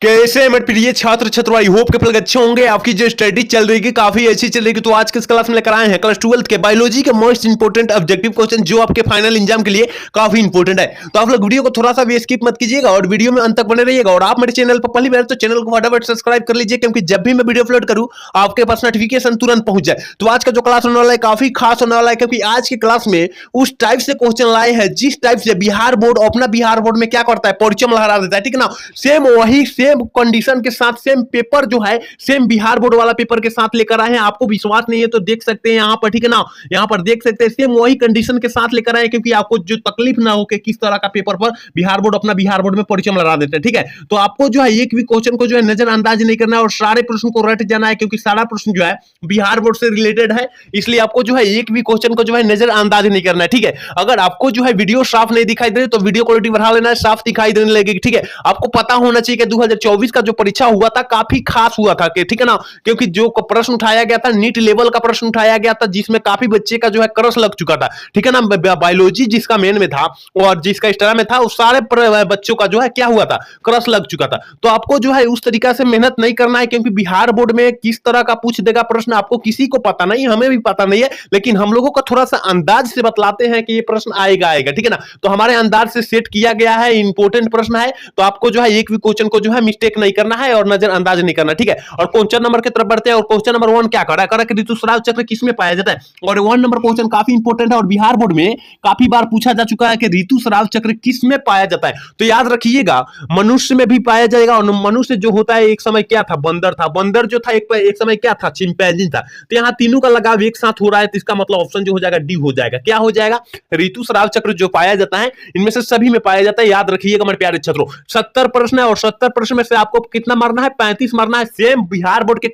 कैसे मेरे प्रिय छात्र छात्र आई होप के फल अच्छे होंगे। आपकी जो स्टडी चल रही है काफी अच्छी चल रही है। तो आज के इस क्लास में लेकर आए हैं क्लास 12 के बायोलॉजी के मोस्ट इंपोर्टेंट ऑब्जेक्टिव क्वेश्चन जो आपके फाइनल एग्जाम के लिए काफी इंपोर्टेंट है। तो आप लोग वीडियो को थोड़ा सा भी स्किप मत कीजिएगा और वीडियो में अंत तक बने रहिएगा। और आप मेरे चैनल पर पहली बार तो चैनल को फटाफट सब्सक्राइब कर लीजिए, क्योंकि जब भी मैं वीडियो अपलोड करूं आपके पास नोटिफिकेशन तुरंत पहुंच जाए। तो आज का जो क्लास होने वाला है काफी खास होने वाला है, क्योंकि आज की क्लास में उस टाइप से क्वेश्चन लाए हैं जिस टाइप से बिहार बोर्ड अपना बिहार बोर्ड में क्या करता है, परचम लहरा देता है। ठीक है ना, सेम वही सेम कंडीशन के साथ सेम पेपर जो है सेम बिहार बोर्ड वाला पेपर के साथ लेकर आए हैं। आपको विश्वास नहीं है तो देख सकते हैं यहाँ पर, ठीक है ना, यहाँ पर देख सकते हैं सेम वही कंडीशन के साथ लेकर आए, क्योंकि आपको जो तकलीफ ना हो कि किस तरह का पेपर पर बिहार बोर्ड अपना बिहार बोर्ड में परिचय लगा देते हैं। ठीक है, तो आपको जो है एक भी क्वेश्चन को जो है नजरअंदाज नहीं करना है और सारे प्रश्न को रट जाना है, क्योंकि सारा प्रश्न जो है बिहार बोर्ड से रिलेटेड है। इसलिए आपको जो है एक भी क्वेश्चन को जो है नजरअंदाज नहीं करना है। ठीक है, अगर आपको जो है वीडियो साफ नहीं दिखाई दे रही तो वीडियो क्वालिटी बढ़ा लेना है, साफ दिखाई देने लगेगी। ठीक है, आपको पता होना चाहिए कि 2024 का जो परीक्षा हुआ था काफी खास हुआ था, ठीक है ना, क्योंकि जो प्रश्न उठाया गया था नीट लेवल का प्रश्न उठाया गया था, जिसमें काफी बच्चे का जो है क्रश लग चुका था। ठीक है ना, बायोलॉजी जिसका मेन में था और जिसका एक्स्ट्रा में था उस सारे बच्चों का जो है क्या हुआ था, क्रश लग चुका था। तो आपको जो है उस तरीका से मेहनत नहीं करना है, क्योंकि बिहार बोर्ड में किस तरह का पूछ देगा प्रश्न आपको किसी को पता नहीं, हमें भी पता नहीं है, लेकिन हम लोगों को थोड़ा सा अंदाज से बतलाते हैं कि ये प्रश्न आएगा आएगा। ठीक है ना, तो हमारे अंदाज से सेट किया गया है, इंपोर्टेंट प्रश्न है, तो आपको जो है एक भी क्वेश्चन को जो है मिस्टेक नहीं करना है और नजरअंदाज नहीं करना। ठीक है, और क्वेश्चन नंबर की तरफ बढ़ते हैं। और क्वेश्चन नंबर 1 क्या कर रहा है कि ऋतुस्राव चक्र किसमें पाया जाता है। और 1 नंबर क्वेश्चन काफी इंपोर्टेंट है और बिहार बोर्ड में काफी बार पूछा जा चुका है कि ऋतुस्राव चक्र किसमें पाया जाता है। तो याद रखिएगा, मनुष्य में भी पाया जाएगा। और मनुष्य जो होता है एक समय क्या था, बंदर था। बंदर जो था एक समय क्या था, चिंपैंजी था। तो यहाँ तीनों का लगाव एक साथ हो रहा है, तो इसका मतलब ऑप्शन जो हो जाएगा डी हो जाएगा। क्या हो जाएगा, ऋतुस्राव चक्र जो पाया जाता है इनमें से सभी में पाया जाता है। याद रखिएगा मेरे प्यारे छात्रों, 70 प्रश्न है और 70 प्रश्न में से आपको कितना मारना है, 35 मारना है। सेम बिहार बोर्ड के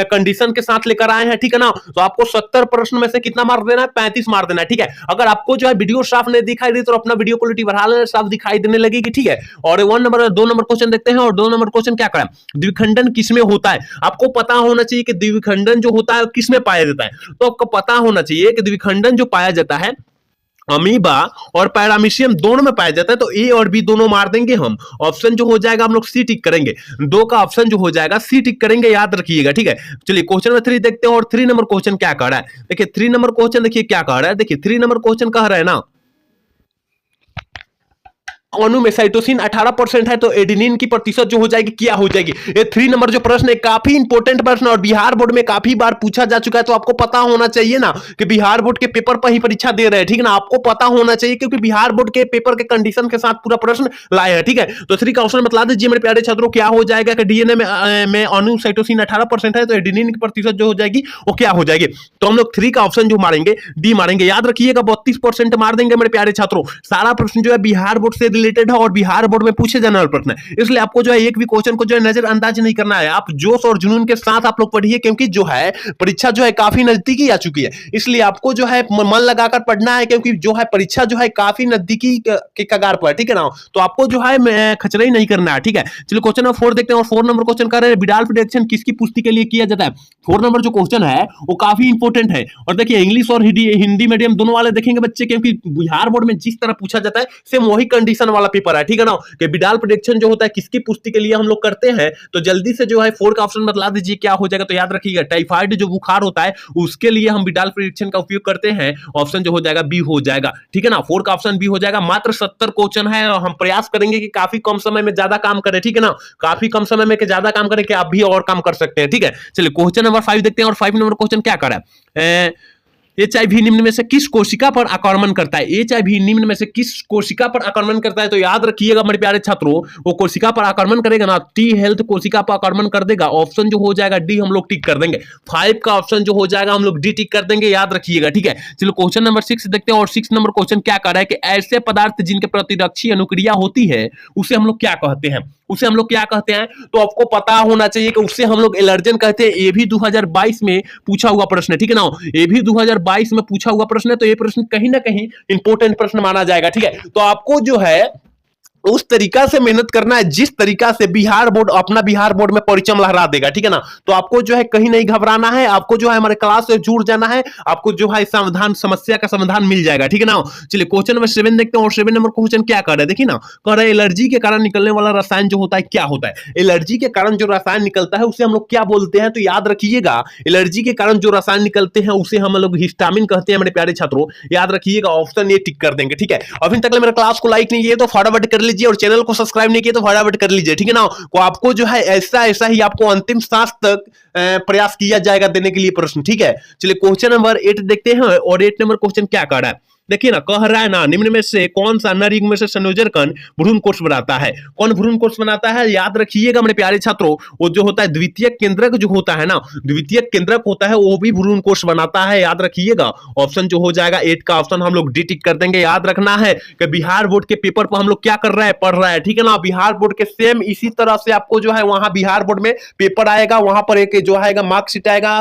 कंडीशन के साथ लेकर आए हैं। ठीक है ना, तो आपको 70 प्रश्न में से कितना मार देना है, 35 मार देना है। ठीक है, अगर आपको जो है वीडियो साफ नहीं दिखाई दे तो अपना वीडियो क्वालिटी बढ़ा लेना, साफ दिखाई देने लगेगी। ठीक है, और 2 नंबर क्वेश्चन देखते हैं। और 2 नंबर क्वेश्चन क्या करें, द्विखंडन किसमें होता है। आपको पता होना चाहिए कि द्विखंडन जो होता है किसमें पाया जाता है। तो आपको पता होना चाहिए कि द्विखंडन जो पाया जाता है अमीबा और पैरामीशियम दोनों में पाया जाता है। तो ए और बी दोनों मार देंगे हम। ऑप्शन जो हो जाएगा हम लोग सी टिक करेंगे, 2 का ऑप्शन जो हो जाएगा सी टिक करेंगे, याद रखिएगा। ठीक है, चलिए क्वेश्चन नंबर 3 देखते हैं। और 3 नंबर क्वेश्चन क्या कह रहा है, देखिए 3 नंबर क्वेश्चन देखिए क्या कह रहा है। देखिए 3 नंबर क्वेश्चन कह रहा है ना, अणु में साइटोसिन 18% है, तो एडेनिन की प्रतिशत जो हो जाएगी क्या हो जाएगी। ये 3 नंबर जो प्रश्न है काफी इंपोर्टेंट प्रश्न और बिहार बोर्ड में काफी बार पूछा जा चुका है। तो आपको पता होना चाहिए ना कि बिहार बोर्ड के पेपर पर ही परीक्षा दे रहे हैं। ठीक है ना, आपको पता होना चाहिए, क्योंकि बिहार बोर्ड के पेपर के कंडीशन के साथ पूरा प्रश्न लाए हैं। ठीक है, तो 3 का ऑप्शन बता दीजिए मेरे प्यारे छात्रों, क्या हो जाएगा कि डीएनए में अणु साइटोसिन 18% है, तो एडेनिन की प्रतिशत जो हो जाएगी वो क्या हो जाएगी। तो हम लोग 3 का ऑप्शन जो मारेंगे डी मारेंगे। याद रखिएगा 32% मार देंगे मेरे प्यारे छात्रों। सारा प्रश्न जो है बिहार बोर्ड से रिलेटेड है और बिहार बोर्ड में पूछे जाने वाले प्रश्न है, इसलिए आपको जो है एक भी क्वेश्चन को जो है नजरअंदाज नहीं करना है। आप जोश और जुनून के साथ आप लोग पढ़िए, क्योंकि जो है परीक्षा जो है काफी नजदीकी आ चुकी है। इसलिए आपको जो है मन लगाकर पढ़ना है, क्योंकि जो है परीक्षा जो है काफी नजदीकी के कगार पर है। ठीक है ना, तो आपको जो है खचराई नहीं करना है। ठीक है, चलिए क्वेश्चन नंबर 4 देखते हैं। और 4 नंबर क्वेश्चन कर रहे हैं विडाल प्रेडिक्शन किसकी पुष्टि के लिए किया जाता है। 4 नंबर जो क्वेश्चन है वो काफी इंपोर्टेंट है। और देखिए इंग्लिश और हिंदी मीडियम दोनों वाले देखेंगे बच्चे, क्योंकि बिहार बोर्ड में जिस तरह पूछा जाता है सेम वही कंडीशन वाला पेपर है। ठीक है ना, कि विडाल प्रेडिक्शन जो होता है किसकी पुष्टि के लिए हम लोग करते हैं। तो जल्दी से जो है 4 का ऑप्शन बतला दीजिए क्या हो जाएगा। तो याद रखिएगा टाइफाइड जो बुखार होता है उसके लिए हम विडाल प्रेडिक्शन का उपयोग करते हैं। ऑप्शन जो हो जाएगा बी हो जाएगा। ठीक है ना, 4 का ऑप्शन बी हो जाएगा। मात्र 70 क्वेश्चन है और हम प्रयास करेंगे कि काफी कम समय में ज्यादा काम करें। ठीक है ना, काफी कम समय में ज्यादा काम करें कि आप भी और काम कर सकते हैं। ठीक है, चलिए क्वेश्चन नंबर 5 देखते हैं। और 5 नंबर क्वेश्चन क्या कर रहा है, HIV निम्न में से किस कोशिका पर आक्रमण करता है। HIV निम्न में से किस कोशिका पर आक्रमण करता है। तो याद रखिएगा मेरे प्यारे छात्रों, वो कोशिका पर आक्रमण करेगा ना, टी हेल्थ कोशिका पर आक्रमण कर देगा। ऑप्शन जो हो जाएगा डी हम लोग टिक कर देंगे। 5 का ऑप्शन जो हो जाएगा हम लोग डी टिक कर देंगे, याद रखिएगा। ठीक है, चलो क्वेश्चन नंबर 6 देखते हैं। और 6 नंबर क्वेश्चन क्या कर रहा है कि ऐसे पदार्थ जिनके प्रतिरक्षी अनुक्रिया होती है उसे हम लोग क्या कहते हैं, उसे हम लोग क्या कहते हैं। तो आपको पता होना चाहिए कि उससे हम लोग एलर्जन कहते हैं। ये भी 2022 में पूछा हुआ प्रश्न है। ठीक है ना, ये भी 2022 में पूछा हुआ प्रश्न है, तो ये प्रश्न कहीं ना कहीं इंपोर्टेंट प्रश्न माना जाएगा। ठीक है, तो आपको जो है उस तरीका से मेहनत करना है जिस तरीका से बिहार बोर्ड अपना बिहार बोर्ड में परिचय लहरा देगा, ठीक है ना। तो आपको जो है कहीं नहीं घबराना है, आपको जो है हमारे क्लास से जुड़ जाना है, आपको जो है समाधान समस्या का समाधान मिल जाएगा, ठीक है ना। चलिए क्वेश्चन नंबर 7 देखते हैं। और 7 नंबर क्वेश्चन क्या कर रहा है, देखिए ना, कह रहा है एलर्जी के कारण निकलने वाला रसायन जो होता है क्या होता है। एलर्जी के कारण जो रसायन निकलता है उसे हम लोग क्या बोलते हैं, तो याद रखिएगा एलर्जी के कारण जो रसायन निकलते हैं उसे हम लोग हिस्टामिन कहते हैं मेरे प्यारे छात्रों, याद रखिएगा। ऑप्शन ये टिक कर देंगे, ठीक है। अभी तक मेरे क्लास को लाइक नहीं किया तो फटाफट कर लीजिए और चैनल को सब्सक्राइब नहीं किया तो फटाफट कर लीजिए, ठीक है ना। तो आपको जो है ऐसा ऐसा ही आपको अंतिम सांस तक प्रयास किया जाएगा देने के लिए प्रश्न, ठीक है। चलिए क्वेश्चन नंबर 8 देखते हैं। और 8 नंबर क्वेश्चन क्या कर रहा है, देखिए ना, कह रहा है ना, निम्न में से कौन सा नर युग्म में से संयोजन कण भ्रूण कोष बनाता है। कौन भ्रूण कोष बनाता है, याद रखिएगा मेरे प्यारे छात्रों, वो जो होता है द्वितीय केंद्रक जो होता है ना, द्वितीय केंद्रक होता है वो भी भ्रूण कोष बनाता है, याद रखिएगा। ऑप्शन जो हो जाएगा 8 का ऑप्शन हम लोग डी टिक कर देंगे। याद रखना है कि बिहार बोर्ड के पेपर पर हम लोग क्या कर रहे हैं, पढ़ रहे हैं, ठीक है ना। बिहार बोर्ड के सेम इसी तरह से आपको जो है वहां बिहार बोर्ड में पेपर आएगा, वहां पर एक जो आएगा मार्कशीट आएगा,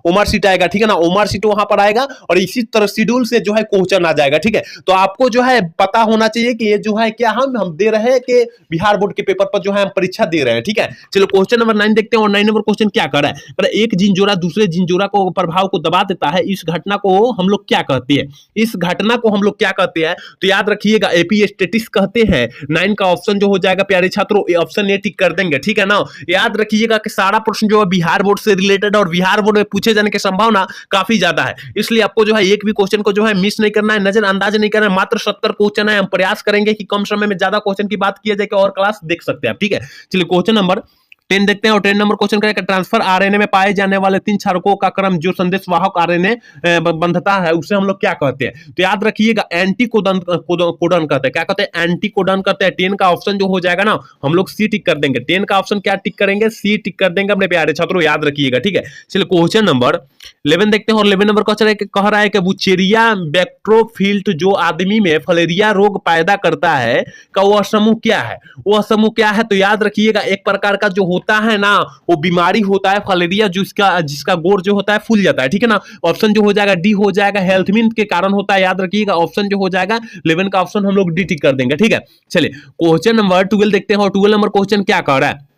ओमार शीट आएगा, ठीक है ना। ओमार शीट वहां पर आएगा और इसी तरह शेड्यूल से जो है क्वेश्चन आ जाएगा, ठीक है। तो आपको जो है पता होना चाहिए कि ये जो है क्या हम दे रहे हैं कि बिहार बोर्ड के पेपर पर जो है हम परीक्षा दे रहे हैं, ठीक है। चलो क्वेश्चन नंबर 9 देखते हैं। और 9 नंबर क्वेश्चन क्या कर रहा है, एक जीन जोड़ा दूसरे जीन जोड़ा को प्रभाव को दबा देता है, इस घटना को हम लोग क्या कहते हैं, इस घटना को हम लोग क्या कहते हैं, तो याद रखिएगा एपिस्टेटिस कहते हैं। 9 का ऑप्शन जो हो जाएगा प्यारे छात्रों, ऑप्शन ए टिक कर देंगे, ठीक है ना। याद रखिएगा कि सारा प्रश्न जो है बिहार बोर्ड से रिलेटेड और बिहार बोर्ड में पूछे जाने की संभावना काफी ज्यादा है, इसलिए आपको जो है एक भी क्वेश्चन को जो है मिस नहीं करना है, नजरअंदाज नहीं करना है। मात्र 70 क्वेश्चन है, हम प्रयास करेंगे कि कम समय में ज्यादा क्वेश्चन की बात किया जाए और क्लास देख सकते हैं आप, ठीक है। चलिए क्वेश्चन नंबर 10 देखते हैं। और 10 नंबर क्वेश्चन करेगा, ट्रांसफर आरएनए में पाए जाने वाले 3 क्षारकों का क्रम जो संदेश वाहक आरएनए बंधता है उसे हम लोग क्या कहते हैं, तो याद रखिएगा एंटी कोडन कहते हैं। क्या कहते हैं, एंटी कोडन कहते हैं। 10 का ऑप्शन जो हो जाएगा ना हम लोग सी टिक कर देंगे। 10 का ऑप्शन क्या टिक करेंगे, सी टिक कर देंगे अपने प्यारे छात्रों, याद रखिएगा, ठीक है। चलिए क्वेश्चन नंबर 11 देखते हैं। और 11 नंबर क्वेश्चन कह रहा है कि बुचेरिया बैक्ट्रोफिल्ट जो आदमी में फलेरिया रोग पैदा करता है का वह समूह क्या है, वह समूह क्या है, तो याद रखिएगा एक प्रकार का जो होता है ना वो बीमारी होता है फलेरिया, जिसका गोर जो होता है फूल जाता है, ठीक है ना। ऑप्शन जो हो जाएगा डी हो जाएगा, हेल्थमिन के कारण होता है, याद रखिएगा। ऑप्शन जो हो जाएगा 11 का ऑप्शन हम लोग डी टिक कर देंगे, ठीक है। चलिए क्वेश्चन नंबर 12 देखते हैं। और 12 नंबर क्वेश्चन क्या कह रहा है,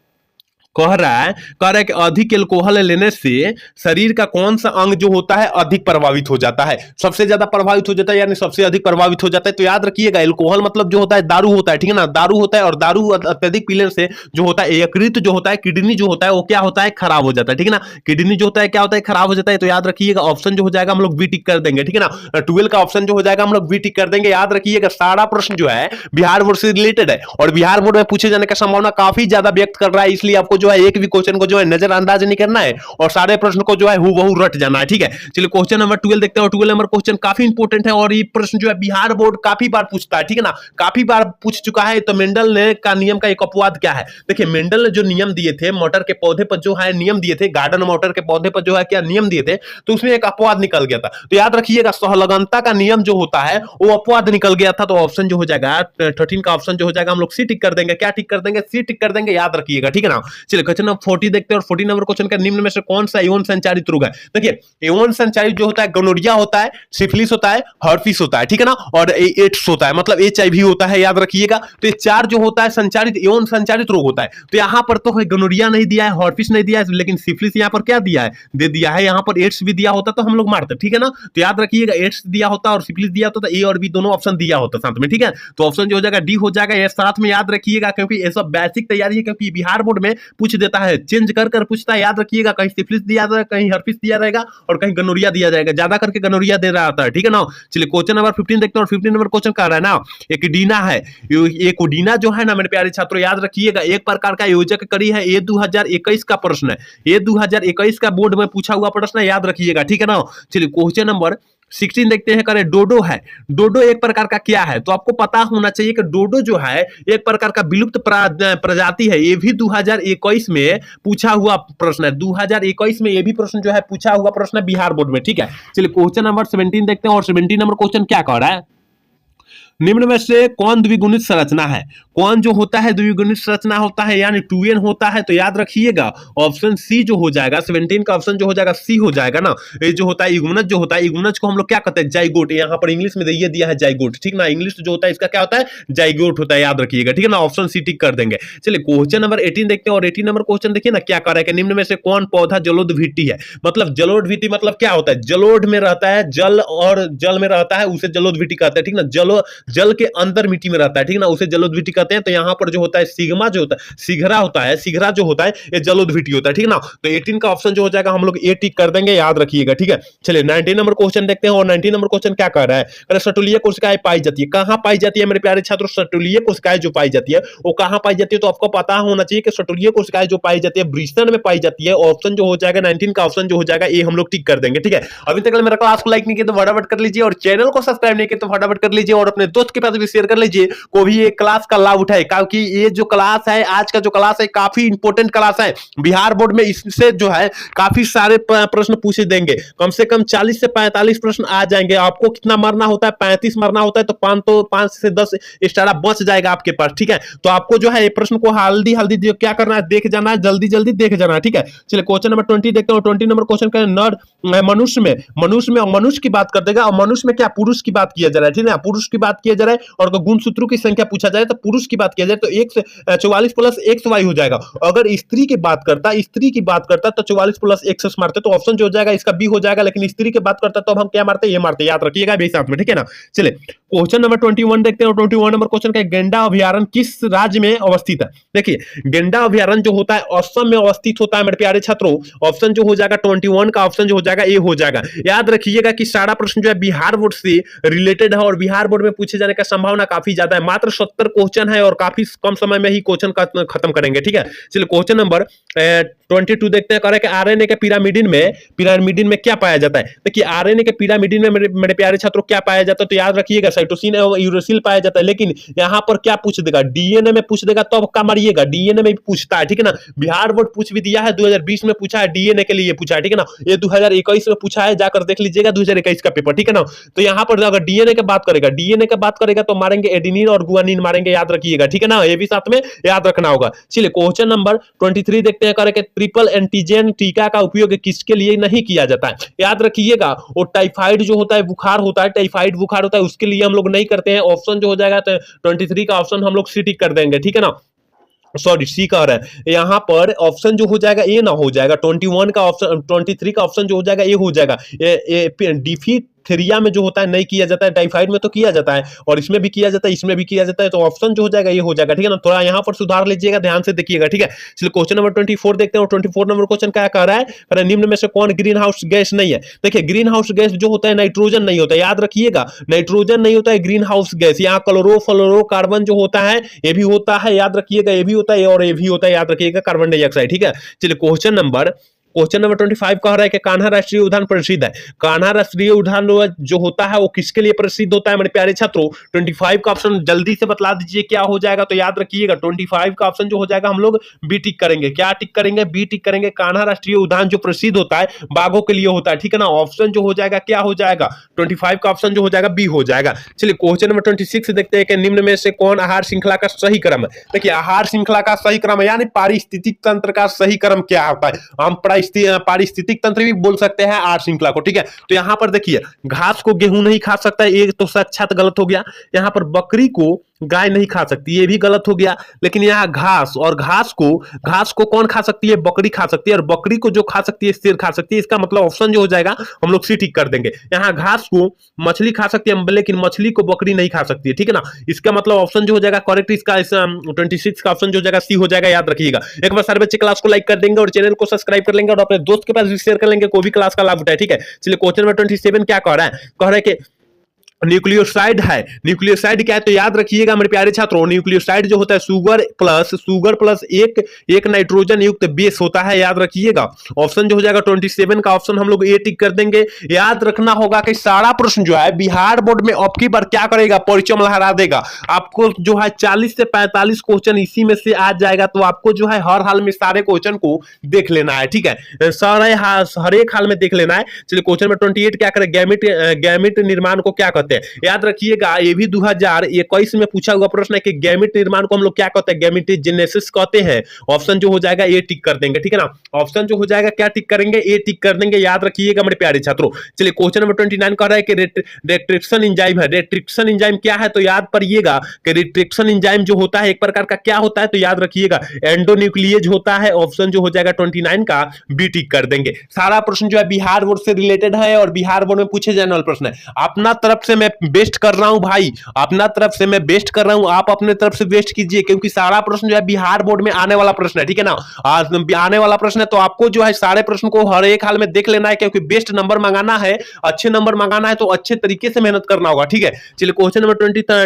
कह रहा है कि अधिक एल्कोहल लेने से शरीर का कौन सा अंग जो होता है अधिक प्रभावित हो जाता है, सबसे ज्यादा प्रभावित हो जाता है, यानी सबसे अधिक प्रभावित हो जाता है। तो याद रखिएगा एल्कोहल मतलब जो होता है दारू होता है, ठीक है ना, दारू होता है। और दारू अत्यधिक पीने से जो होता है यकृत जो होता है, किडनी जो होता है वो क्या होता है, खराब हो जाता है, ठीक है ना। किडनी जो होता है क्या होता है, खराब हो जाता है। तो याद रखिएगा ऑप्शन जो हो जाएगा हम लोग बी टिक कर देंगे, ठीक है ना। 12 का ऑप्शन जो हो जाएगा हम लोग बी टिक कर देंगे। याद रखिएगा सारा प्रश्न जो है बिहार बोर्ड से रिलेटेड है और बिहार बोर्ड में पूछे जाने का संभावना काफी ज्यादा व्यक्त कर रहा है, इसलिए आपको जो है एक भी क्वेश्चन जो है नजरअंदाज नहीं करना है और सारे प्रश्न को जो है हूबहू रट जाना है, ठीक है। चलिए क्वेश्चन नंबर 12 देखते हैं। और 12 नंबर क्वेश्चन काफी इंपॉर्टेंट है और ये प्रश्न जो है बिहार बोर्ड काफी बार पूछता है, ठीक है ना, काफी बार पूछ चुका है। तो मेंडल ने का नियम का एक अपवाद क्या है, देखिए मेंडल ने जो नियम दिए थे मटर के पौधे पर जो है नियम दिए थे, गार्डन मटर के पौधे पर जो है क्या नियम दिए थे, तो उसमें एक अपवाद निकल गया था। तो याद रखिएगा सहलगनता का नियम जो होता है वो अपवाद निकल गया था। तो ऑप्शन जो हो जाएगा 13 का ऑप्शन जो हो जाएगा हम लोग सी टिक कर देंगे। क्या टिक कर देंगे, सी टिक कर देंगे, याद रखिएगा, ठीक है ना। चलिए क्वेश्चन नंबर 40 देखते हैं। और 40 नंबर क्वेश्चन का निम्न में से कौन सा यौन संचारित रोग है, देखिए यौन संचारित जो होता है गोनोरिया होता है, सिफिलिस होता है, हर्पिस होता है, ठीक है ना, और एड्स होता है, मतलब एचआईवी होता है, याद रखिएगा। तो ये 4 जो होता है संचारित यौन संचारित रोग होता है। तो यहां पर तो गोनोरिया नहीं दिया है, हर्पिस नहीं दिया है, लेकिन सिफिलिस यहां पर क्या दिया है, दे दिया है। यहां पर एड्स भी दिया होता तो हम लोग मारते, ठीक है ना। तो याद रखिएगा एड्स दिया होता और सिफिलिस दिया होता तो ए और बी दोनों ऑप्शन दिया होता साथ में, ठीक है। तो ऑप्शन जो हो जाएगा डी हो जाएगा, ये साथ में याद रखिएगा क्योंकि ये सब बेसिक तैयारी है, क्योंकि बिहार बोर्ड में पूछ देता है, चेंज कर पूछता है, याद रखिएगा कहीं सिफिलिस दिया जाएगा, कहीं हर्पिस दिया रहेगा और कहीं गनोरिया दिया जाएगा, ज्यादा करके गनोरिया दे रहा होता है, ठीक है ना। चलिए क्वेश्चन नंबर 15 देखते हैं। और 15 नंबर क्वेश्चन कह रहा है ना, एकिडीना है, एकोडीना जो है ना मेरे प्यारे छात्रों, याद रखिएगा एक प्रकार का योजक कड़ी है। ये 2021 का प्रश्न है, ये 2021 का बोर्ड में पूछा हुआ प्रश्न है, याद रखिएगा, ठीक है ना। चलिए क्वेश्चन नंबर 16 देखते हैं। करे डोडो है, डोडो एक प्रकार का क्या है, तो आपको पता होना चाहिए कि डोडो जो है एक प्रकार का विलुप्त प्रजाति है। ये भी 2021 में पूछा हुआ प्रश्न है, 2021 में ये भी प्रश्न जो है पूछा हुआ प्रश्न है बिहार बोर्ड में, ठीक है। चलिए क्वेश्चन नंबर 17 देखते हैं। और 17 नंबर क्वेश्चन क्या कह रहा है, निम्न में से कौन द्विगुणित संरचना है? कौन जो होता है द्विगुणित संरचना होता है, यानी 2n होता है, तो याद रखिएगा ऑप्शन सी जो हो जाएगा, 17 का ऑप्शन जो हो जाएगा सी हो जाएगा ना। ये जो होता है इगुनज जो होता है, इगुनज को हम लोग क्या कहते हैं? जाइगोट। यहाँ पर इंग्लिश में ये दिया है जाइगोट, ठीक ना। इंग्लिश जो होता है इसका क्या होता है? जाइगोट होता है, याद रखिएगा, ठीक है ना। ऑप्शन सी टिक कर देंगे। चलिए क्वेश्चन नंबर 18 देखते हैं, और 18 नंबर क्वेश्चन देखिए ना क्या कर रहा है कि निम्न में से कौन पौधा जलोदभिट्टी है? मतलब जलोदभिट्टी मतलब क्या होता है? जलोढ़ में रहता है, जल और जल में रहता है, उसे जलोदभिट्टी कहते हैं, ठीक ना। जल के अंदर मिट्टी में रहता है, ठीक ना, उसे जलोदभिट्टी कहते हैं। तो यहाँ पर जो होता है सिग्मा जो होता है, सिघरा होता है, सिघरा जो होता है ये जलोदभिट्टी होता है, ठीक ना। तो 18 का ऑप्शन जो हो जाएगा हम लोग ए टिक कर देंगे, याद रखिएगा, ठीक है। चलिए 19 नंबर क्वेश्चन देखते हैं, और 19 नंबर क्वेश्चन क्या कह रहा है? सटुलिया कोशिकाएं पाई जाती है, कहां पाई जाती है मेरे प्यारे छात्रों? सटुलिया कोशिकाएं जो पाई जाती है वो कहां पाई जाती है? तो आपको पता होना चाहिए कि सटुलिया कोशिकाएं जो पाई जाती है ब्रिस्टन में पाई जाती है। ऑप्शन जो हो जाएगा 19 का ऑप्शन जो हो जाएगा ए हम लोग टिक कर देंगे, ठीक है। अभी तक मेरा क्लास को लाइक नहीं किया तो फटाफट कर लीजिए, और चैनल को सब्सक्राइब नहीं किया तो फटाफट कर लीजिए, और अपने दोस्त के पास भी शेयर कर लीजिए, को भी ये क्लास का लाभ उठाए, क्योंकि ये जो क्लास है, आज का जो क्लास है, काफी इंपॉर्टेंट क्लास है। बिहार बोर्ड में इससे जो है काफी सारे प्रश्न पूछे देंगे, कम से कम 40 से 45 प्रश्न आ जाएंगे। आपको कितना मरना होता है? 35 मरना होता है, तो 5 से 10 स्टारा बच जाएगा आपके पास, ठीक है। तो आपको जो है ये प्रश्न को हल्दी क्या करना है? देख जाना है, जल्दी जल्दी देख जाना है, ठीक है। चलिए क्वेश्चन नंबर 20 देखते हैं। 20 नंबर क्वेश्चन का नर मनुष्य की बात कर देगा, और मनुष्य में क्या पुरुष की बात किया जा रहा है, ठीक है। पुरुष की बात किया जा रहा है, और गुणसूत्रों की संख्या पूछा जाए तो पुरुष की बात किया जाए तो 44 प्लस XY हो जाएगा। अगर स्त्री की बात करता तो 44 प्लस X मारते, तो ऑप्शन जो हो जाएगा इसका बी हो जाएगा। लेकिन स्त्री की बात करता तो अब हम क्या मारते? ये मारते, याद रखिएगा भी साथ में, ठीक है ना। चलिए क्वेश्चन नंबर 21 देखते हैं, और 21 नंबर क्वेश्चन का गेंडा अभ्यारण्य किस राज्य में अवस्थित है? देखिए गेंडा अभ्यारण्य जो होता है असम में अवस्थित होता है मेरे प्यारे छात्रों। ऑप्शन जो हो जाएगा 21 का ऑप्शन जो हो जाएगा ए हो जाएगा। याद रखिएगा कि सारा प्रश्न जो है बिहार बोर्ड से रिलेटेड है, और बिहार बोर्ड में पूछे जाने का संभावना काफी ज्यादा है। मात्र 70 क्वेश्चन है, और काफी कम समय में ही क्वेश्चन खत्म करेंगे, ठीक है। चलिए क्वेश्चन नंबर 22 देखते हैं, कह रहा है कि आरएनए के पिरामिडिन में क्या पाया जाता है? देखिए आरएनए के पिरामिडिन में मेरे प्यारे छात्रों क्या पाया जाता है? तो याद रखिएगा साइटोसिन एवं यूरेसिल पाया जाता है। लेकिन यहाँ पर क्या पूछ देगा? डीएनए में पूछ देगा, तो क्या मारिएगा? डीएनए में भी पूछता है, ठीक है ना। बिहार बोर्ड पूछ भी दिया है, 2020 में पूछा है, डीएनए के लिए पूछा है, ठीक है ना। ये 2021 में पूछा है, जाकर देख लीजिएगा 2021 का पेपर, ठीक है ना। तो यहाँ पर अगर डीएनए की बात करेगा तो मारेंगे एडेनिन और गुआनिन मारेंगे, याद रखिएगा, ठीक है ना। ये भी साथ में याद रखना होगा। चलिए क्वेश्चन नंबर 23 देखते हैं, करें ट्रिपल एंटीजन टीका का उपयोग किसके लिए नहीं किया जाता है? याद रखिएगा वो टाइफाइड जो होता है, बुखार होता है, टाइफाइड बुखार होता है, उसके लिए हम लोग नहीं करते हैं। ऑप्शन जो हो जाएगा 23 का ऑप्शन हम लोग सी टिक कर देंगे, ठीक है ना। सॉरी सी कह रहा है, यहाँ पर ऑप्शन जो हो जाएगा ए ना हो जाएगा। 21 का ऑप्शन 23 का ऑप्शन जो हो जाएगा ए हो जाएगा। डिफीथेरिया में जो होता है नहीं किया जाता है, टाइफाइड में तो किया जाता है, और इसमें भी किया जाता है, इसमें भी किया जाता है। तो ऑप्शन जो हो जाएगा ये हो जाएगा, ठीक है ना। थोड़ा यहाँ पर सुधार लीजिएगा, ध्यान से देखिएगा, ठीक है। चलिए क्वेश्चन नंबर 24 देखते हैं, और 24 नंबर क्वेश्चन क्या कह रहा है? निम्न में से कौन ग्रीन हाउस गैस नहीं है? देखिए ग्रीन हाउस गैस जो होता है नाइट्रोजन नहीं होता है, याद रखिएगा, नाइट्रोजन नहीं होता है ग्रीन हाउस गैस। यहाँ क्लोरोफ्लोरोकार्बन जो होता है ये भी होता है, याद रखिएगा, ये भी होता है और ये भी होता है, याद रखिएगा, कार्बन डाइऑक्साइड, ठीक है। चलिए क्वेश्चन नंबर 25 कह रहा है कि कान्हा राष्ट्रीय उद्यान प्रसिद्ध है। कान्हा राष्ट्रीय उद्यान जो होता है वो किसके लिए प्रसिद्ध होता है मेरे प्यारे छात्रों? 25 का ऑप्शन जल्दी से बतला दीजिए क्या हो जाएगा? तो याद रखिएगा 25 का ऑप्शन जो हो जाएगा हम लोग बी टिक करेंगे। क्या टिक करेंगे? बी टिक करेंगे। कान्हा राष्ट्रीय उद्यान जो प्रसिद्ध होता है बाघों के लिए होता है, ठीक है ना। ऑप्शन जो हो जाएगा क्या हो जाएगा? 25 का ऑप्शन जो हो जाएगा बी हो जाएगा। चलिए क्वेश्चन नंबर 26 देखते हैं कि निम्न में से कौन आहार श्रृंखला का सही क्रम है? देखिए आहार श्रृंखला का सही क्रम है, यानी पारिस्थितिक तंत्र का सही क्रम क्या होता है? हम पारिस्थितिक तंत्र भी बोल सकते हैं आहार श्रृंखला को, ठीक है। तो यहां पर देखिए घास को गेहूं नहीं खा सकता है, ये तो साक्षात गलत हो गया। यहां पर बकरी को गाय नहीं खा सकती, ये भी गलत हो गया। लेकिन यहाँ घास को कौन खा सकती है? बकरी खा सकती है, और बकरी को जो खा सकती है शेर खा सकती है। इसका मतलब ऑप्शन जो हो जाएगा हम लोग सी टिक कर देंगे। यहाँ घास को मछली खा सकती है, लेकिन मछली को बकरी नहीं खा सकती है, ठीक है ना। इसका मतलब ऑप्शन जो हो जाएगा करेक्ट, इसका 26 का ऑप्शन जो हो जाएगा सी हो जाएगा, याद रखिएगा। एक बार सारे बच्चे क्लास को लाइक कर देंगे और चैनल को सब्सक्राइब कर लेंगे और अपने दोस्त के पास भी शेयर कर लेंगे, कोई भी क्लास का लाभ उठाए, ठीक है। चलिए क्वेश्चन नंबर 27 क्या कह रहा है? कह रहा है कि न्यूक्लियोसाइड है। न्यूक्लियोसाइड क्या है? तो याद रखिएगा मेरे प्यारे छात्रों, न्यूक्लियोसाइड जो होता है शुगर प्लस एक नाइट्रोजन युक्त बेस होता है, याद रखिएगा। ऑप्शन जो हो जाएगा 27 का ऑप्शन हम लोग ए टिक कर देंगे। याद रखना होगा कि सारा प्रश्न जो है बिहार बोर्ड में अब की बार क्या करेगा? परचम लहरा देगा। आपको जो है 40 से 45 क्वेश्चन इसी में से आ जाएगा, तो आपको जो है हर हाल में सारे क्वेश्चन को देख लेना है, ठीक है। हर एक हाल में देख लेना है। चलिए क्वेश्चन में 28 क्या करें? गैमेट निर्माण को क्या कहते करते हैं। याद रखिएगा ये भी 2021 में पूछा हुआ प्रश्न है कि गैमेट निर्माण को हम लोग क्या कहते हैं, गैमेटोजेनेसिस कहते हैं। ऑप्शन जो हो जाएगा ए टिक कर देंगे, ठीक है ना। ऑप्शन जो हो जाएगा क्या टिक करेंगे, ए टिक कर देंगे। याद रखिएगा मेरे प्यारे छात्रों। चलिए क्वेश्चन नंबर 29 कह रहा है कि रेस्ट्रिक्शन एंजाइम है। रेस्ट्रिक्शन एंजाइम क्या है, तो याद पड़िएगा कि रेस्ट्रिक्शन एंजाइम जो होता है एक प्रकार का क्या होता है, तो याद रखिएगा एंडोन्यूक्लियेज होता है। ऑप्शन जो हो जाएगा 29 का बी टिक कर देंगे। सारा प्रश्न जो है बिहार बोर्ड से रिलेटेड है और बिहार बोर्ड में पूछे जाने वाला प्रश्न है। अपना तरफ से मैं बेस्ट कर रहा हूं भाई, अपना तरफ से मैं बेस्ट कर रहा हूं, आप अपने तरफ से बेस्ट कीजिए, क्योंकि सारा प्रश्न जो है बिहार बोर्ड में आने वाला प्रश्न है, ठीक है ना। आज आने वाला प्रश्न है, तो आपको जो है सारे प्रश्न को हर एक हाल में देख लेना है, क्योंकि बेस्ट नंबर मंगाना है, अच्छे नंबर मंगाना है, तो अच्छे तरीके से मेहनत करना होगा, ठीक है। चलिए क्वेश्चन नंबर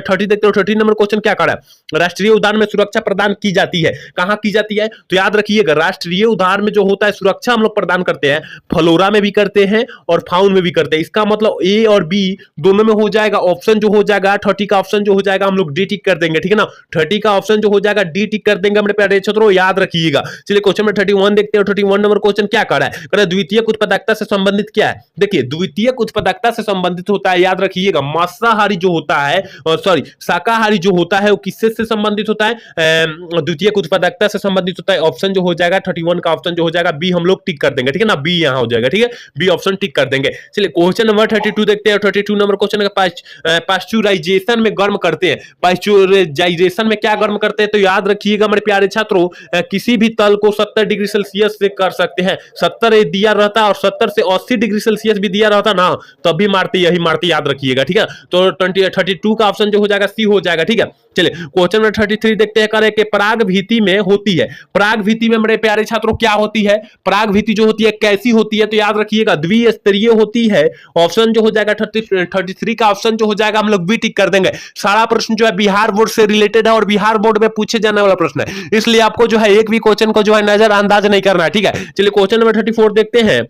30 देखते हो। 30 नंबर क्वेश्चन क्या कर रहा है, राष्ट्रीय उद्यान में सुरक्षा प्रदान की जाती है, कहां की जाती है, तो याद रखिएगा राष्ट्रीय उद्यान में जो होता है सुरक्षा हम लोग प्रदान करते हैं, फ्लोरा में भी करते हैं और फाउन में भी करते हैं। इसका मतलब ए और बी दोनों में हो जाएगा। ऑप्शन जो हो जाएगा 30 का ऑप्शन जो हो जाएगा हम लोग डी टिक कर देंगे, ठीक है ना। 30 का ऑप्शन जो हो जाएगा डी टिक कर देंगे मेरे प्यारे छात्रों, याद रखिएगा। चलिए क्वेश्चन में 31 देखते हैं। 31 नंबर क्वेश्चन क्या कर रहा है, कह रहा है द्वितीयक उत्पादकता से संबंधित क्या है। देखिए द्वितीयक उत्पादकता से संबंधित होता है, याद रखिएगा मांसाहारी जो होता है, सॉरी शाकाहारी जो होता है वो किससे से संबंधित होता है, द्वितीयक उत्पादकता से संबंधित होता है। ऑप्शन जो हो जाएगा 31 का ऑप्शन जो हो जाएगा बी हम लोग टिक कर देंगे, ठीक है ना। बी यहां हो जाएगा, ठीक है, बी ऑप्शन टिक कर देंगे। चलिए क्वेश्चन नंबर 32 देखते हैं। 32 नंबर क्वेश्चन का पास्चुराइजेशन में गर्म करते हैं, पास्चुराइजेशन में क्या गर्म करते हैं, तो याद रखिएगा मेरे प्यारे छात्रों किसी भी तल को 70 डिग्री सेल्सियस से कर सकते हैं। 70 दिया रहता और 70 से 80 डिग्री सेल्सियस भी दिया रहता ना, तब भी मारते, यही मारते, याद रखिएगा, ठीक है। तो 32 का ऑप्शन जो हो जाएगा सी हो जाएगा, ठीक है। चलिए क्वेश्चन नंबर 33 देखते हैं, करे कि पराग भीति में होती है, पराग भीति में मेरे प्यारे छात्रों क्या होती है, पराग भीति जो होती है कैसी होती है, तो याद रखिएगा द्विस्तरीय होती है। ऑप्शन जो हो जाएगा 33 का ऑप्शन जो हो जाएगा हम लोग बी टिक कर देंगे। सारा प्रश्न जो है बिहार बोर्ड से रिलेटेड है और बिहार बोर्ड में पूछे जाने वाला प्रश्न है, इसलिए आपको जो है एक भी क्वेश्चन को जो है नजरअंदाज नहीं करना है, ठीक है। चलिए क्वेश्चन नंबर 34 देखते हैं।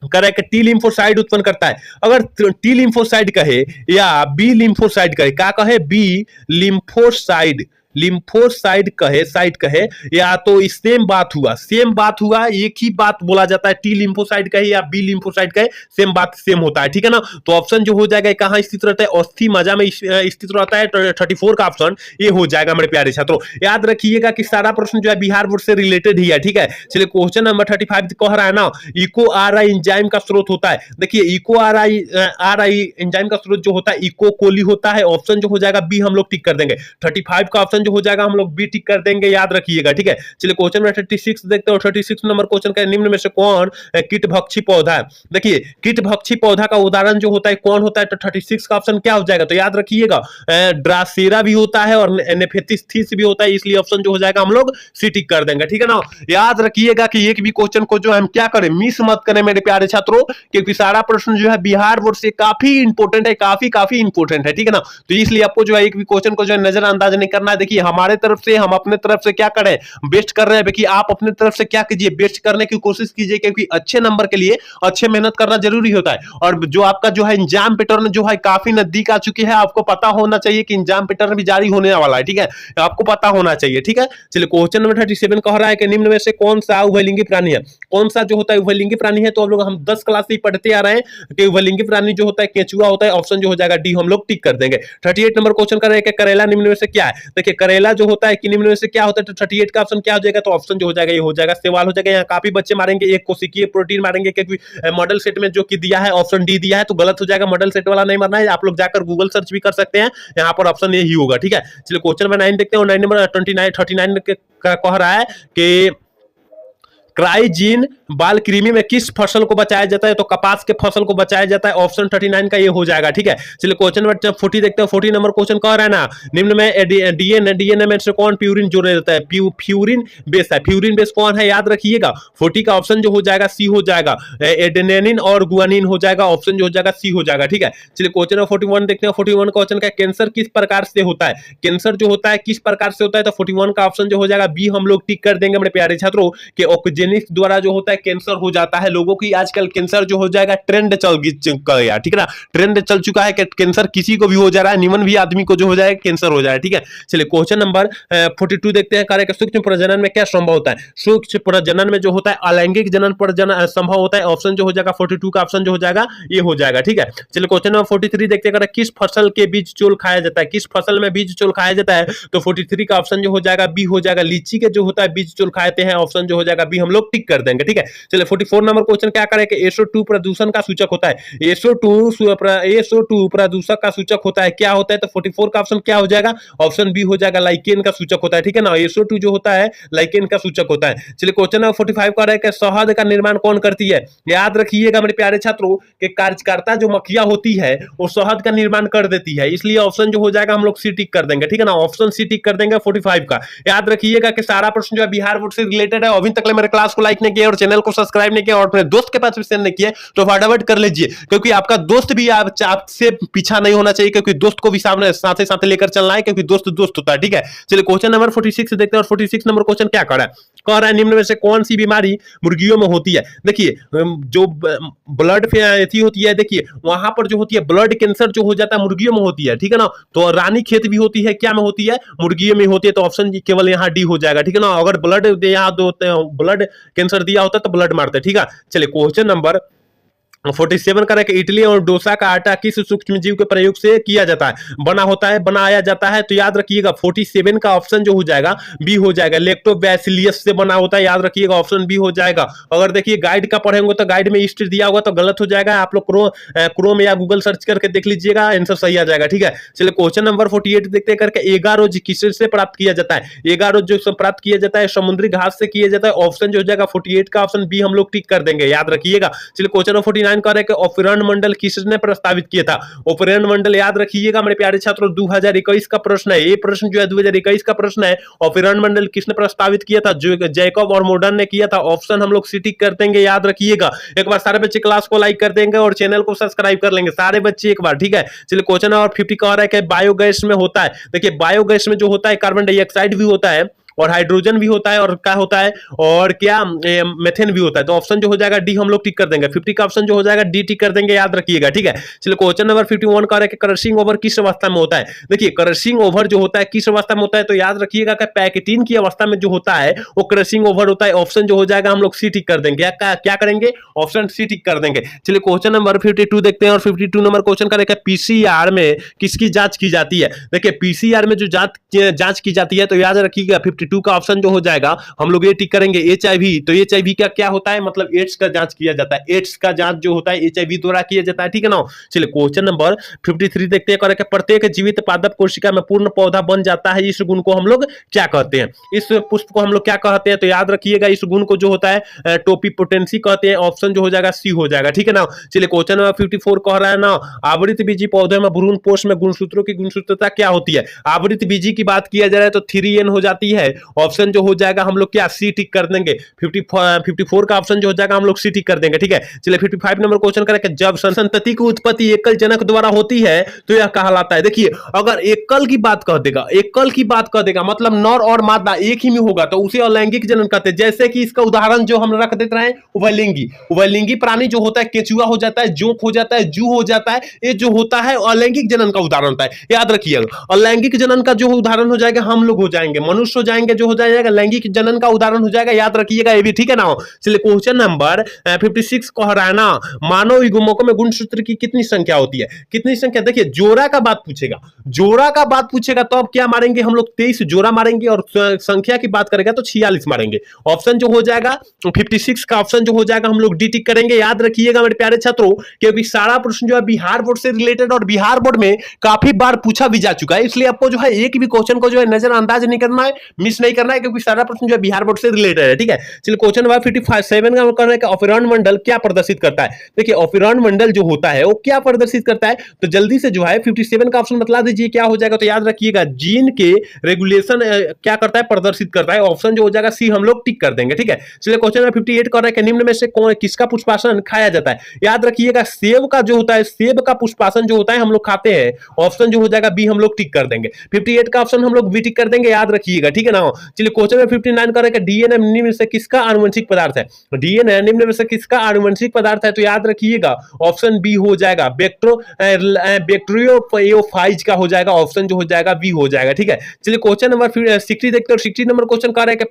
कह कि टी लिम्फोसाइड उत्पन्न करता है। अगर टी लिम्फोसाइड कहे या बी लिम्फोसाइड कहे, क्या कहे, बी लिम्फोसाइड, लिम्फोसाइड कहे, साइड कहे, या तो सेम बात हुआ, सेम बात हुआ, एक ही बात बोला जाता है। टी लिम्फोसाइड कहे या बी लिम्फोसाइड कहे, सेम बात सेम होता है, ठीक है ना। तो ऑप्शन जो हो जाएगा कहां स्थित रहता है, अस्थि मज्जा में स्थित रहता है। 34 का ऑप्शन ये हो जाएगा मेरे प्यारे छात्रों। याद रखिएगा कि सारा प्रश्न जो है बिहार बोर्ड से रिलेटेड ही है, ठीक है। चलिए क्वेश्चन नंबर 35 कह रहा है ना, इको आर आई एंजाइम का स्रोत होता है। देखिए इको आर आई एंजाइम का स्रोत जो होता है इको कोली होता है। ऑप्शन जो हो जाएगा बी हम लोग टिक कर देंगे। 35 का ऑप्शन जो हो जाएगा हम लोग बी टिक कर देंगे, याद रखिएगा, ठीक है। चलिए क्वेश्चन नंबर 36 देखते हो। 36 नंबर क्वेश्चन का निम्न में से कौन कीटभक्षी पौधा है। देखिए कीटभक्षी पौधा का उदाहरण जो होता है कौन होता है, तो 36 का ऑप्शन क्या हो जाएगा, तो याद रखिएगा ड्रासेरा भी होता है और नेफेथिस भी होता है, इसलिए ऑप्शन जो हो जाएगा हम लोग सी टिक कर देंगे, ठीक है ना। याद रखिएगा कि एक भी क्वेश्चन को जो हम क्या करें, मिस मत करें मेरे प्यारे छात्रों, क्योंकि सारा प्रश्न जो है बिहार बोर्ड से काफी इंपोर्टेंट है, काफी इंपोर्टेंट है, ठीक है ना। तो इसलिए आपको जो है एक भी क्वेश्चन को जो है नजरअंदाज नहीं करना है। देखिए हमारे तरफ से हम अपने तरफ से क्या करें, बेस्ट कर रहे हैं, कि आप अपने तरफ से क्या कीजिए, बेस्ट करने की कोशिश कीजिए, क्योंकि अच्छे नंबर के लिए अच्छे मेहनत करना जरूरी होता है। और जो आपका जो है एग्जाम पैटर्न जो है काफी नजदीक आ चुकी है, आपको पता होना चाहिए कि एग्जाम पैटर्न भी जारी होने वाला है, ठीक है, आपको पता होना चाहिए, ठीक है। चलिए क्वेश्चन नंबर 37 कह रहा है कि निम्न में से कौन सा उभयलिंगी प्राणी है। कौन सा जो होता है उभयलिंगी प्राणी है, तो हम 10 क्लास से ही पढ़ते आ रहे हैं कि उभयलिंगी प्राणी जो होता है केंचुआ होता है। ऑप्शन जो हो जाएगा डी हम लोग टिक कर देंगे। 38 नंबर क्वेश्चन कर रहे हैं कि करेला निम्न में से क्या है। देखिए करेला जो होता है कि निम्न में से क्या होता है, तो 38 का ऑप्शन क्या हो जाएगा, तो ऑप्शन जो हो जाएगा ये हो जाएगा सवाल हो जाएगा। यहाँ काफी बच्चे मारेंगे एक कोशिकीय प्रोटीन मारेंगे, क्योंकि मॉडल सेट में जो कि दिया है ऑप्शन डी दिया है, तो गलत हो जाएगा। मॉडल सेट वाला नहीं मारना है, आप लोग जाकर गूगल सर्च भी कर सकते हैं, यहाँ पर ऑप्शन यही होगा, ठीक है। चलिए क्वेश्चन नंबर 9 देखते हैं। 9 नंबर 39 का कह रहा है कि क्राइजीन बाल कृमि में किस फसल को बचाया जाता है, तो कपास के फसल को बचाया जाता है। ऑप्शन 39 का ये हो जाएगा, ठीक है। चलिए क्वेश्चन नंबर 40 देखते हैं। 40 नंबर क्वेश्चन कह रहा है ना, निम्न में डीएनए में से कौन प्यूरिन जोड़ा जाता है, प्यूरिन बेस है। प्यूरिन बेस कौन है, याद रखिएगा। 40 का ऑप्शन जो हो जाएगा सी हो जाएगा, एडेनिन और गुआनिन हो जाएगा। ऑप्शन जो हो जाएगा सी हो जाएगा, ठीक है। चलिए क्वेश्चन नंबर 41 देखते हैं। 41 क्वेश्चन का कैंसर किस प्रकार से होता है, कैंसर जो होता है किस प्रकार से होता है, तो 41 का ऑप्शन जो हो जाएगा बी हम लोग टिक कर देंगे मेरे प्यारे छात्रों, कि ऑक्जेनिक्स द्वारा जो होता है कैंसर हो जाता है लोगों की। आजकल कैंसर जो हो जाएगा ट्रेंड चल गया, ठीक है ना, ट्रेंड चल चुका है कि कैंसर किसी को भी हो जा रहा है, निमन भी आदमी को जो हो जाएगा कैंसर हो जाए, ठीक है। चलिए क्वेश्चन नंबर 42 देखते हैं। कार्य सूक्ष्म प्रजनन में क्या संभव होता है? सूक्ष्म प्रजनन में जो होता है अलैंगिक जनन प्रजनन संभव होता है। ऑप्शन जो हो जाएगा 42 का ऑप्शन जो हो जाएगा ये हो जाएगा, ठीक है। चलिए क्वेश्चन नंबर 43 देखते हैं। किस फसल के बीज चोल खाया जाता है? किस फसल में बीज चोल खाया जाता है? तो 43 का ऑप्शन जो हो जाएगा बी हो जाएगा। लीची के जो होता है बीज चोल खाते हैं, ऑप्शन जो हो जाएगा बी हम लोग टिक कर देंगे, ठीक है। चलिए 44 नंबर क्वेश्चन क्या करें कि SO2 प्रदूषण का सूचक होता है। SO2 प्रदूषक का सूचक होता है, क्या होता है? तो 44 का ऑप्शन क्या हो जाएगा? ऑप्शन बी हो जाएगा, लाइकेन का सूचक होता है, ठीक है ना। SO2 जो होता है लाइकेन का सूचक होता है। चलिए क्वेश्चन नंबर 45 का है कि शहद का निर्माण कौन करती है? याद रखिएगा मेरे प्यारे छात्रों कि कार्यकर्ता जो मक्खियां होती है वो शहद का निर्माण कर देती है, इसलिए ऑप्शन जो हो जाएगा हम लोग सी टिक कर देंगे, ठीक है ना। ऑप्शन सी टिक कर देंगे 45 का। याद रखिएगा कि सारा प्रश्न जो है बिहार बोर्ड से रिलेटेड है। अभी तक मेरे क्लास को लाइक नहीं किया और चैनल को सब्सक्राइब नहीं किया और अपने दोस्त के पास भी शेयर नहीं किया तो फटाफट कर लीजिए, क्योंकि आपका दोस्त भी आपसे पीछा नहीं होना चाहिए, क्योंकि दोस्त को भी सामने साथ साथ लेकर चलना है, क्योंकि दोस्त दोस्त होता है, ठीक है। चलिए क्वेश्चन नंबर 46 देखते हैं। और 46 नंबर क्वेश्चन क्या कर रहा है? कह रहा है निम्न में से कौन सी बीमारी मुर्गियों में होती है? देखिए जो ब्लड थी होती है, देखिए वहां पर जो होती है ब्लड कैंसर जो हो जाता है मुर्गियों में होती है, ठीक है ना। तो रानी खेत भी होती है, क्या में होती है? मुर्गियों में होती है। तो ऑप्शन केवल यहाँ डी हो जाएगा, ठीक है ना। अगर ब्लड यहाँ ब्लड कैंसर दिया होता है तो ब्लड मारते, ठीक है। चलिए क्वेश्चन नंबर 47 का कि इडली और डोसा का आटा किस सूक्ष्म जीव के प्रयोग से किया जाता है, बनाया जाता है? तो याद रखिएगा 47 का ऑप्शन जो हो जाएगा बी हो जाएगा, लैक्टोबैसिलस से बना होता है। याद रखिएगा ऑप्शन बी हो जाएगा। अगर देखिए गाइड का पढ़ेंगे तो गाइड में ईस्ट दिया होगा तो गलत हो जाएगा। आप लोग क्रोम या गूगल सर्च करके देख लीजिएगा, आंसर सही आ जाएगा, ठीक है। चलिए क्वेश्चन नंबर 48 देखते करके एगारोज किससे प्राप्त किया जाता है? एगारोज जो प्राप्त किया जाता है समुद्री घास से किया जाता है। ऑप्शन जो हो जाएगा 48 का ऑप्शन बी हम लोग टिक कर देंगे, याद रखिएगा। चलिए क्वेश्चन नंबर 49 कर रहे ऑपरेंट मंडल किसने प्रस्तावित किया था? ऑपरेंट मंडल याद रखिएगा मेरे प्यारे छात्रों 2021 का प्रश्न है, ये प्रश्न जो है 2021 का प्रश्न है। ऑपरेंट मंडल किसने प्रस्तावित किया था? जो जैकब और मॉडर्न ने किया था। ऑप्शन हम लोग सी टिक कर देंगे, याद रखिएगा। एक बार सारे बच्चे क्लास को लाइक कर देंगे और चैनल को सब्सक्राइब कर लेंगे सारे बच्चे एक बार, ठीक है। चलिए क्वेश्चन नंबर 50 कह रहा है कि बायोगैस में होता है। देखिए बायोगैस में जो होता है कार्बन डाइऑक्साइड भी होता है और हाइड्रोजन भी होता है और क्या होता है और क्या मेथेन भी होता है। तो ऑप्शन जो हो जाएगा डी हम लोग टिक कर देंगे। 50 का ऑप्शन जो हो जाएगा डी टिक कर देंगे, याद रखिएगा, ठीक है। चलिए क्वेश्चन नंबर 51 का है कि क्रशिंग ओवर किस अवस्था में होता है? देखिए क्रशिंग ओवर जो होता है किस अवस्था में होता है? तो याद रखिएगा कि पैकेटिन की अवस्था में जो होता है वो क्रशिंग ओवर होता है। ऑप्शन जो हो जाएगा हम लोग सी टिक कर देंगे, क्या करेंगे? ऑप्शन सी टिक कर देंगे। चलिए क्वेश्चन नंबर 52 देखते हैं। और 52 नंबर क्वेश्चन का है पीसीआर में किसकी जांच की जाती है? देखिए पीसीआर में जो जांच की जाती है तो याद रखिएगा 52 का ऑप्शन जो हो जाएगा हम लोग ये टिक करेंगे HIV। तो HIV का क्या होता है? मतलब एड्स का जांच किया जाता है। एड्स का जांच जो होता है HIV द्वारा किया जाता है, ठीक है ना। चलिए क्वेश्चन नंबर 53 देखते हैं कि प्रत्येक जीवित पादप कोशिका में पूर्ण पौधा बन जाता है, इस गुण को हम लोग क्या कहते हैं? इस पुष्प को हम लोग क्या कहते हैं? तो याद रखिएगा इस गुण को जो होता है टोपिपोटेंसी कहते हैं। ऑप्शन जो हो जाएगा सी हो जाएगा, ठीक है ना। चलिए क्वेश्चन नंबर 54 कह रहा है ना आवृत बीजी पौधे में भ्रूण पोष में गुणसूत्रों की गुणसूत्रता क्या होती है? आवृत बीजी की बात किया जा रहा है तो 3N हो जाती है। ऑप्शन जो हो जाएगा हम लोग क्या सी टिक कर देंगे। 54 का ऑप्शन जो हो जाएगा हम लोग सी टिक कर देंगे, ठीक है। चलिए 55 नंबर क्वेश्चन करें जब संतति की उत्पत्ति एकल जनक द्वारा होती है तो यह कहलाता है। देखिए अगर एकल की बात कह देगा मतलब नर और मादा एक ही में होगा तो उसे अलैंगिक जनन कहते हैं। जैसे कि इसका उदाहरण जो हम रख देते हैं उभयलिंगी प्राणी जो होता है केचुआ हो जाता है, जोंक हो जाता है, जू हो जाता है, ये जो होता है अलैंगिक जनन का उदाहरण होता है। याद रखिएगा अलैंगिक जनन का जो उदाहरण हो जाएगा हम लोग हो जाएंगे, मनुष्य हो जाएंगे, जो हो जाएगा लैंगिक जनन का उदाहरण हो जाएगा। याद रखिएगा ये भी, ठीक है ना। चलिए क्वेश्चन नंबर 56 कह रहा है ना मानव युग्मकों में गुणसूत्र की कितनी संख्या होती है? कितनी संख्या? देखिए जोड़ा का बात पूछेगा तो अब क्या मारेंगे हम लोग? 23 जोड़ा मारेंगे और संख्या की बात करेगा तो 46 मारेंगे। ऑप्शन जो हो जाएगा 56 का ऑप्शन जो हो जाएगा हम लोग डी टिक करेंगे। याद रखिएगा मेरे प्यारे छात्रों क्योंकि सारा प्रश्न जो है बिहार बोर्ड से रिलेटेड और बिहार बोर्ड में काफी बार पूछा भी जा चुका है, इसलिए आपको जो है एक भी क्वेश्चन को जो है नजरअंदाज नहीं करना है, मिस नहीं करना है, क्योंकि सारा प्रश्न जो है बिहार बोर्ड से रिलेटेड है, ठीक है। चलिए क्वेश्चन नंबर 57 का करना है कि ऑपरेंट मंडल क्या प्रदर्शित करता है? देखिए ऑपरेंट मंडल जो होता है वो क्या प्रदर्शित करता है? तो जल्दी से जो है 57 का ऑप्शन बता दीजिए क्या हो जाएगा। तो याद रखिएगा जीन के रेगुलेशन क्या करता है? प्रदर्शित करता है। ऑप्शन जो हो जाएगा सी हम लोग टिक कर देंगे, ठीक है। चलिए क्वेश्चन नंबर 58 कर रहा है कि निम्न में से कौन किसका पुष्पासन खाया जाता है? याद रखिएगा सेब का जो होता है, सेब का पुष्पासन जो होता है हम लोग खाते हैं। ऑप्शन जो हो जाएगा बी हम लोग टिक कर देंगे। 58 का ऑप्शन हम लोग बी टिक कर देंगे, याद रखिएगा, ठीक है ना। ना। चलिए क्वेश्चन नंबर 59 का रहेगा डीएनए निम्न में से किसका आनुवंशिक पदार्थ है। डीएनए निम्न में से किसका आनुवंशिक पदार्थ है, तो याद रखिएगा ऑप्शन बी हो जाएगा बैक्टीरियोफाइज का हो जाएगा, ऑप्शन जो हो जाएगा बी हो जाएगा। ठीक है, चलिए क्वेश्चन नंबर 60 देखते हैं। 60 नंबर क्वेश्चन कह रहा है कि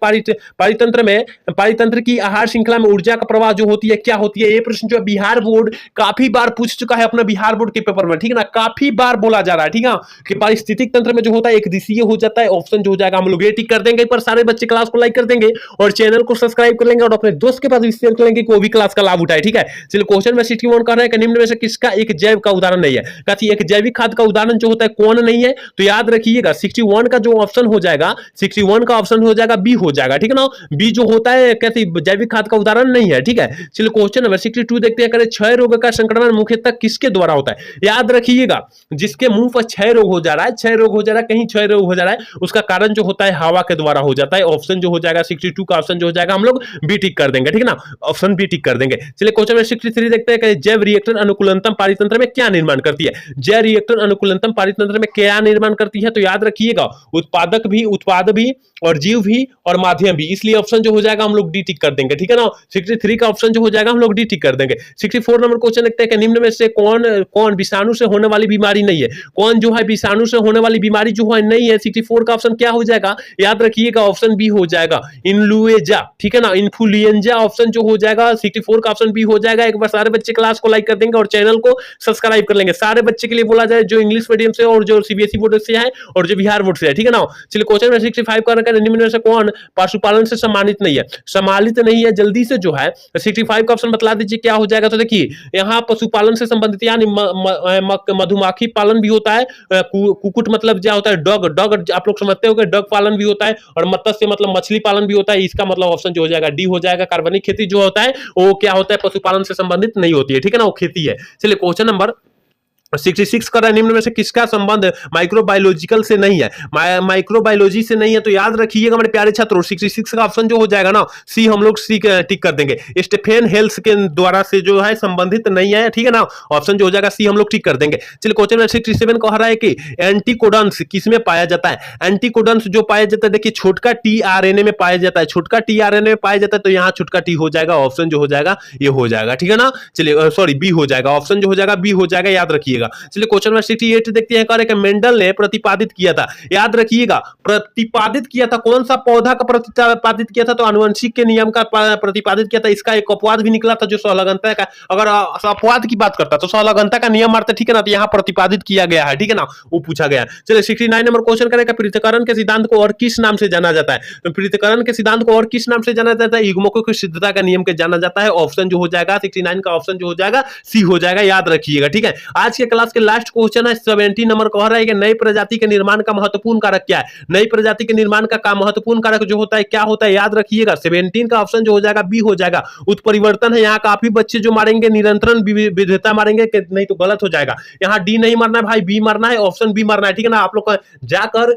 पारितंत्र की आहार श्रृंखला में ऊर्जा का प्रवाह जो होती है क्या होती है। ये प्रश्न जो बिहार बोर्ड काफी बार पूछ चुका है अपना बिहार बोर्ड के पेपर में, ठीक है ना, काफी बार बोला जा रहा है, ठीक है, कि पारिस्थितिक तंत्र में जो होता है एक दिशीय हो जाता है, ऑप्शन जो हो जाएगा हम लोग ये टिक कर देंगे। पर सारे बच्चे क्लास को लाइक कर देंगे और चैनल को सब्सक्राइब कर लेंगे और अपने दोस्त के पास भी शेयर कर लेंगे कि वो भी क्लास का लाभ उठाए। ठीक है, चलिए क्वेश्चन में 61 कर रहे हैं कि निम्न में से किसका एक जैव का उदाहरण नहीं है। कहती एक जैविक खाद का उदाहरण जो होता है कौन नहीं है, तो याद रखिएगा 61 का जो ऑप्शन हो जाएगा 61 का ऑप्शन हो जाएगा बी हो जाएगा। ठीक है ना, बी जो होता है कहती जैविक खाद का उदाहरण नहीं है। ठीक है, चलिए क्वेश्चन नंबर 62 देखते हैं। करे क्षय रोग का संक्रमण मुख्यतः किसके द्वारा होता है। याद रखिएगा जिसके मुंह पर क्षय रोग हो जा रहा है, क्षय रोग हो जा रहा है, कहीं क्षय रोग हो जा रहा है, उसका कारण जो होता है हवा के द्वारा हो जाता है। ऑप्शन जो हो जाएगा 62 का ऑप्शन जो हो जाएगा हम लोग बी टिक कर देंगे। ठीक है ना, ऑप्शन बी टिक कर देंगे। चलिए क्वेश्चन में 63 देखते हैं कि जैव रिएक्टर अनुकूलतम पारितंत्र में क्या निर्माण करती है। जैव रिएक्टर अनुकूलतम पारितंत्र में क्या निर्माण करती है, तो याद रखिएगा उत्पादक भी, उत्पाद भी और जीव भी और माध्यम भी, इसलिए ऑप्शन जो हो जाएगा हम लोग डी टिक कर देंगे। ठीक है ना, 63 का ऑप्शन जो हो जाएगा हम लोग डी टिक कर देंगे। 64 नंबर क्वेश्चन देखते हैं कि निम्न में से कौन विषाणु से होने वाली बीमारी नहीं है। कौन जो है विषाणु से होने वाली बीमारी जो है नहीं है। 64 का ऑप्शन क्या हो जाएगा, याद रखिएगा ऑप्शन बी हो जाएगा इन्फ्लुएंजा। ठीक है ना, इन्फ्लुएंजा ऑप्शन जो हो जाएगा 64 का ऑप्शन बी हो जाएगा। एक बार सारे बच्चे क्लास को लाइक कर देंगे और चैनल को सब्सक्राइब कर लेंगे। सारे बच्चे के लिए बोला जाए जो इंग्लिश मीडियम से और जो सीबीएसई बोर्ड से है और जो बिहार बोर्ड से है। ठीक है ना, चलिए क्वेश्चन में 65 का निम्न में से कौन पशुपालन से सम्मानित नहीं है, सम्मानित नहीं है। जल्दी से जो है 65 का ऑप्शन बतला दीजिए क्या हो जाएगा। तो देखिए यहाँ पशुपालन से संबंधित यानी मधुमक्खी पालन भी होता है, कुकुट मतलब क्या होता है डॉग, डॉग आप लोग समझते हो कि डॉग पालन भी होता है, और मत्स्य मतलब मछली पालन भी होता है। इसका मतलब ऑप्शन जो हो जाएगा डी हो जाएगा। कार्बनिक खेती जो होता है वो क्या होता है, पशुपालन से संबंधित नहीं होती है। ठीक है ना, वो खेती है। चलिए क्वेश्चन नंबर 66 कर रहा है निम्न में से किसका संबंध माइक्रोबायोलॉजिकल से नहीं है, माइक्रोबायोलॉजी से नहीं है। तो याद रखिएगा हमारे प्यारे छात्रों 66 का ऑप्शन जो हो जाएगा ना सी हम लोग सी टिक कर देंगे। स्टेफेन हेल्थ के द्वारा से जो है संबंधित नहीं है। ठीक है ना, ऑप्शन जो हो जाएगा सी हम लोग टिक कर देंगे। चलिए क्वेश्चन में 67 कह रहा है कि एंटीकोडन्स किसमें पाया जाता है। एंटीकोडन्स जो पाया जाता है देखिए छोटका टीआरएनए में पाया जाता है, छोटका टीआरएनए में पाया जाता है, तो यहाँ छोटका टी हो जाएगा। ऑप्शन जो हो जाएगा ये हो जाएगा। ठीक है ना, चलिए सॉरी बी हो जाएगा। ऑप्शन जो हो जाएगा बी हो जाएगा, याद रखिएगा। चलिए क्वेश्चन नंबर 68 देखते हैं। कह मेंडल ने प्रतिपादित किया था, याद रखिएगा प्रतिपादित किया था, कौन सा पौधा का प्रतिपादित किया था, तो आनुवंशिक के नियम का प्रतिपादित किया था। इसका एक अपवाद भी निकला था जो सहलगनता का, अगर अपवाद की बात करता तो सहलगनता का नियम मारता। ठीक है ना, तो यहाँ प्रतिपादित किया गया है। ठीक है ना, वो पूछा गया। चलिए 69 नंबर क्वेश्चन करेगा पृथक्करण के सिद्धांत को और किस नाम से जाना जाता है। तो पृथक्करण के सिद्धांत को और किस नाम से जाना जाता है, युग्मकों की सिद्धता का नियम के जाना जाता है। ऑप्शन जो हो जाएगा 69 का ऑप्शन जो हो जाएगा सी हो जाएगा, याद रखिएगा। ठीक है, आज के क्लास के लास्ट क्वेश्चन है 70 नंबर कह रहा है कि नई प्रजाति के निर्माण का महत्वपूर्ण कारक क्या है। नई प्रजाति के निर्माण का महत्वपूर्ण कारक जो होता है क्या होता है, याद रखिएगा 17 का ऑप्शन जो हो जाएगा बी हो जाएगा। उत्परिवर्तन है, यहाँ काफी बच्चे जो मारेंगे निरंतरण विविधता मारेंगे कि नहीं तो गलत हो जाएगा। यहाँ डी नहीं मारना है भाई, बी मारना है, ऑप्शन बी मारना है। ठीक है ना, आप लोग जाकर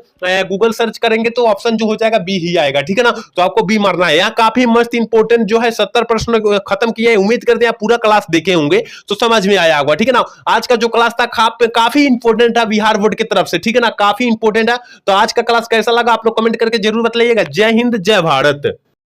गूगल सर्च करेंगे तो ऑप्शन जो हो जाएगा बी ही आएगा। ठीक है ना, तो आपको बी मारना है। यहाँ काफी मस्त इंपोर्टेंट जो है 70 प्रश्न खत्म किए, उम्मीद करते हैं आप पूरा क्लास देखे होंगे तो समझ में आया होगा। ठीक है ना, आज का जो क्लास था काफी इंपोर्टेंट है बिहार बोर्ड की तरफ से। ठीक है ना, काफी इंपोर्टेंट है। तो आज का क्लास कैसा लगा आप लोग कमेंट करके जरूर बताइएगा। जय हिंद, जय भारत।